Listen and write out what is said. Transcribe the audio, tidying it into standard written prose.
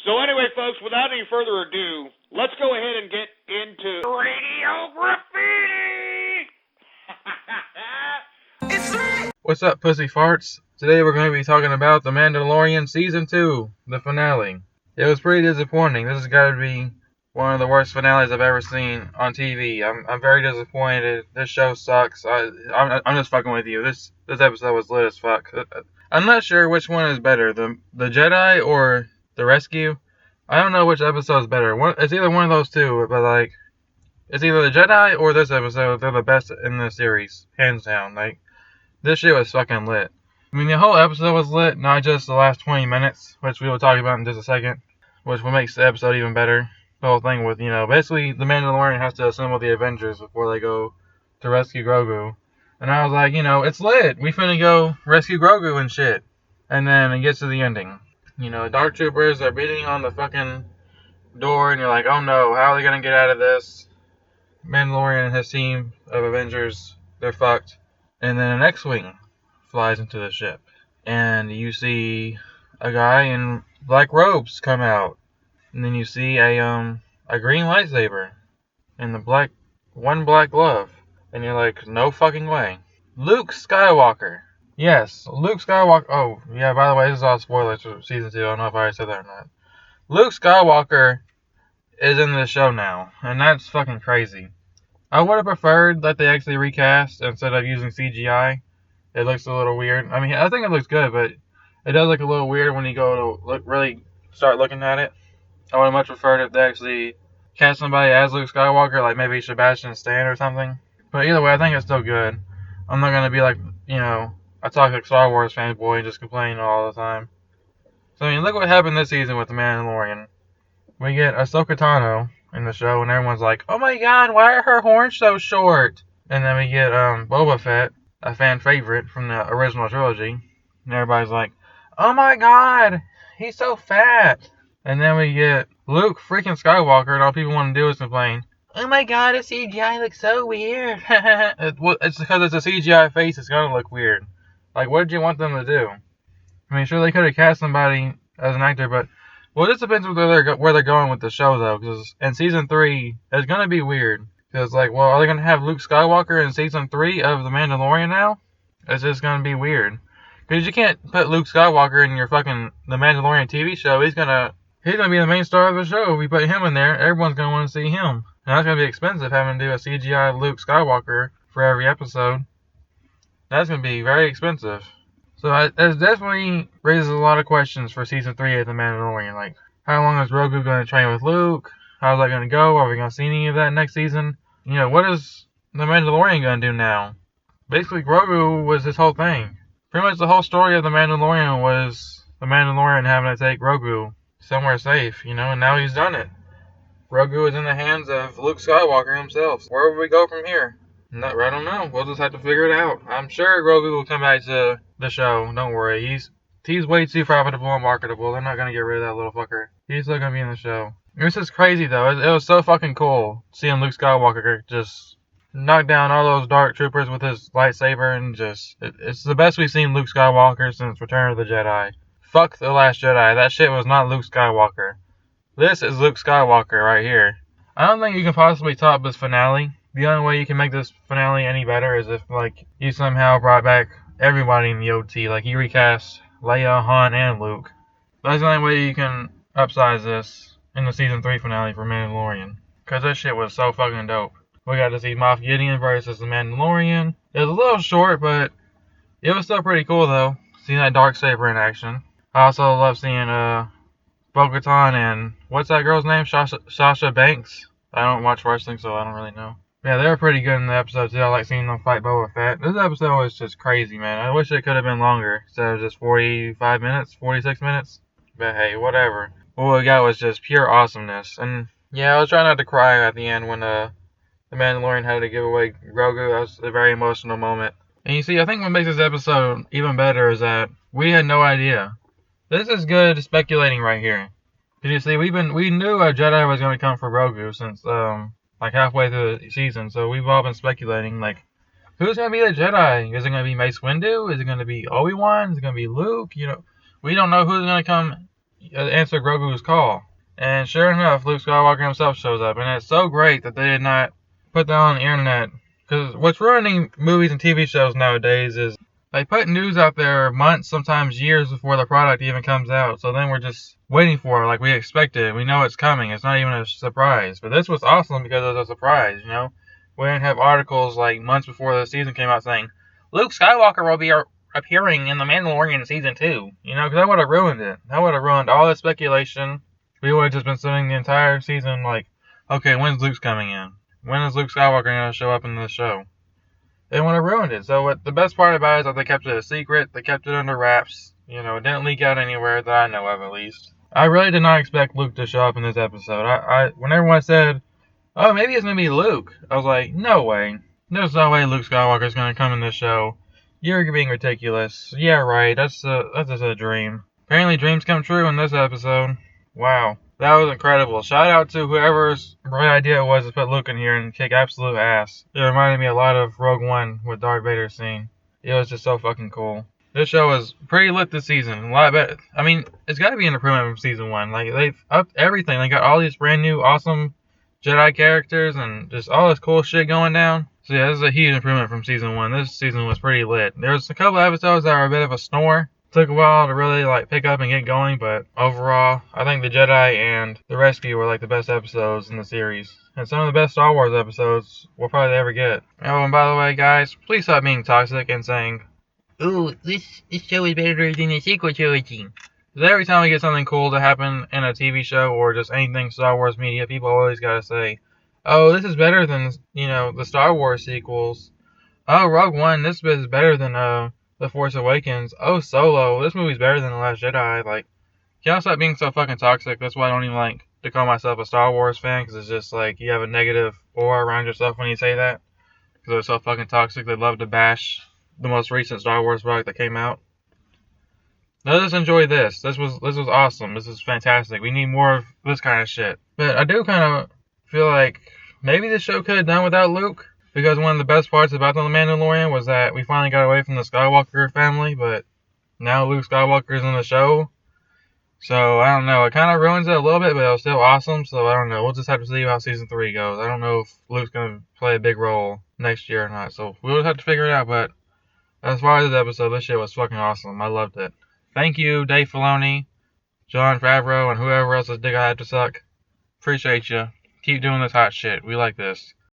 So anyway, folks, without any further ado, let's go ahead and get into Radio Graffiti! What's up, pussy farts? Today we're going to be talking about The Mandalorian Season 2, the finale. It was pretty disappointing. This has got to be one of the worst finales I've ever seen on TV. I'm very disappointed. This show sucks. I'm just fucking with you. This episode was lit as fuck. I'm not sure which one is better, the Jedi or the Rescue. I don't know which episode is better. It's either one of those two, but like, it's either the Jedi or this episode. They're the best in the series, hands down. Like, this shit was fucking lit. I mean, the whole episode was lit, not just the last 20 minutes, which we will talk about in just a second, which will make the episode even better. The whole thing with, basically the Mandalorian has to assemble the Avengers before they go to rescue Grogu. And I was like, it's lit. We finna go rescue Grogu and shit. And then it gets to the ending. Dark Troopers are beating on the fucking door, and you're like, oh no, how are they gonna get out of this? Mandalorian and his team of Avengers, they're fucked. And then an X-Wing flies into the ship. And you see a guy in black robes come out. And then you see a green lightsaber. And one black glove. And you're like, no fucking way. Luke Skywalker. Yes, Luke Skywalker. Oh, yeah, by the way, this is all spoilers for Season 2. I don't know if I already said that or not. Luke Skywalker is in this show now. And that's fucking crazy. I would have preferred that they actually recast instead of using CGI. It looks a little weird. I mean, I think it looks good, but it does look a little weird when you go to really start looking at it. I would have much preferred if they actually cast somebody as Luke Skywalker, like maybe Sebastian Stan or something. But either way, I think it's still good. I'm not going to be like, I talk like Star Wars fanboy and just complain all the time. So, I mean, look what happened this season with The Mandalorian. We get Ahsoka Tano in the show, and everyone's like, oh my god, why are her horns so short? And then we get Boba Fett, a fan favorite from the original trilogy. And everybody's like, oh my god, he's so fat. And then we get Luke freaking Skywalker, and all people want to do is complain, oh my god, his CGI looks so weird. It's because it's a CGI face, it's gonna look weird. Like, what did you want them to do? I mean, sure, they could have cast somebody as an actor, but, well, this depends on where they're going with the show, though, because in Season 3, it's gonna be weird. Because, like, well, are they gonna have Luke Skywalker in Season 3 of The Mandalorian now? It's just gonna be weird. Because you can't put Luke Skywalker in your fucking The Mandalorian TV show. He's gonna be the main star of the show. If we put him in there, everyone's gonna want to see him. And that's gonna be expensive, having to do a CGI Luke Skywalker for every episode. That's gonna be very expensive. So it definitely raises a lot of questions for Season 3 of The Mandalorian. Like, how long is Grogu gonna train with Luke? How's that gonna go? Are we gonna see any of that next season? What is The Mandalorian gonna do now? Basically, Grogu was his whole thing. Pretty much the whole story of The Mandalorian was The Mandalorian having to take Grogu somewhere safe, and now he's done it. Grogu is in the hands of Luke Skywalker himself. Where will we go from here? I don't know. We'll just have to figure it out. I'm sure Grogu will come back to the show. Don't worry. He's way too profitable and marketable. They're not going to get rid of that little fucker. He's still going to be in the show. This is crazy, though. It was so fucking cool seeing Luke Skywalker just knock down all those Dark Troopers with his lightsaber, and it's the best we've seen Luke Skywalker since Return of the Jedi. Fuck The Last Jedi. That shit was not Luke Skywalker. This is Luke Skywalker right here. I don't think you can possibly top this finale. The only way you can make this finale any better is if, like, you somehow brought back everybody in the OT. Like, you recast Leia, Han, and Luke. That's the only way you can upsize this in the Season 3 finale for Mandalorian. Because this shit was so fucking dope. We got to see Moff Gideon versus the Mandalorian. It was a little short, but it was still pretty cool, though. Seeing that Darksaber in action. I also love seeing Bo-Katan and, what's that girl's name? Sasha Banks? I don't watch wrestling, so I don't really know. Yeah, they were pretty good in the episode, too. I like seeing them fight Boba Fett. This episode was just crazy, man. I wish it could have been longer, instead of just 45 minutes, 46 minutes. But hey, whatever. What we got was just pure awesomeness. And, yeah, I was trying not to cry at the end when the Mandalorian had to give away Grogu. That was a very emotional moment. And you see, I think what makes this episode even better is that we had no idea. This is good speculating right here. Because you see, we knew a Jedi was going to come for Grogu since, like halfway through the season. So we've all been speculating, like, who's going to be the Jedi? Is it going to be Mace Windu? Is it going to be Obi-Wan? Is it going to be Luke? We don't know who's going to come answer Grogu's call. And sure enough, Luke Skywalker himself shows up. And it's so great that they did not put that on the internet. Because what's ruining movies and TV shows nowadays is they put news out there months, sometimes years before the product even comes out. So then we're just waiting for it like we expect it. We know it's coming. It's not even a surprise. But this was awesome because it was a surprise, you know? We didn't have articles like months before the season came out saying, Luke Skywalker will be appearing in The Mandalorian Season 2. You know, because that would have ruined it. That would have ruined all the speculation. We would have just been sitting the entire season like, okay, when's Luke's coming in? When is Luke Skywalker going to show up in the show? They would have ruined it. So the best part about it is that they kept it a secret. They kept it under wraps. You know, it didn't leak out anywhere that I know of, at least. I really did not expect Luke to show up in this episode. When everyone said, oh, maybe it's going to be Luke, I was like, no way. There's no way Luke Skywalker is going to come in this show. You're being ridiculous. Yeah, right. That's just a dream. Apparently dreams come true in this episode. Wow. That was incredible. Shout out to whoever's right idea it was to put Luke in here and kick absolute ass. It reminded me a lot of Rogue One with Darth Vader's scene. It was just so fucking cool. This show was pretty lit this season. A lot better. I mean, it's got to be an improvement from season 1. Like, they've upped everything. They got all these brand new, awesome Jedi characters and just all this cool shit going down. So yeah, this is a huge improvement from season 1. This season was pretty lit. There was a couple episodes that were a bit of a snore. Took a while to really pick up and get going, but overall, I think the Jedi and the Rescue were the best episodes in the series. And some of the best Star Wars episodes we'll probably ever get. Oh, and by the way, guys, please stop being toxic and saying, ooh, this show is better than the sequel trilogy. Because every time we get something cool to happen in a TV show or just anything Star Wars media, people always gotta say, oh, this is better than, the Star Wars sequels. Oh, Rogue One, this is better than, The Force Awakens. Oh, Solo, this movie's better than The Last Jedi. Can y'all stop being so fucking toxic? That's why I don't even like to call myself a Star Wars fan, because it's just you have a negative aura around yourself when you say that. Because they're so fucking toxic, they love to bash the most recent Star Wars product that came out. Let us enjoy this. This was awesome. This is fantastic. We need more of this kind of shit. But I do kind of feel like maybe this show could have done without Luke. Because one of the best parts about The Mandalorian was that we finally got away from the Skywalker family, but now Luke Skywalker's in the show. So, I don't know. It kind of ruins it a little bit, but it was still awesome. So, I don't know. We'll just have to see how Season 3 goes. I don't know if Luke's going to play a big role next year or not. So, we'll just have to figure it out. But as far as this episode, this shit was fucking awesome. I loved it. Thank you, Dave Filoni, Jon Favreau, and whoever else's dick I had to suck. Appreciate you. Keep doing this hot shit. We like this.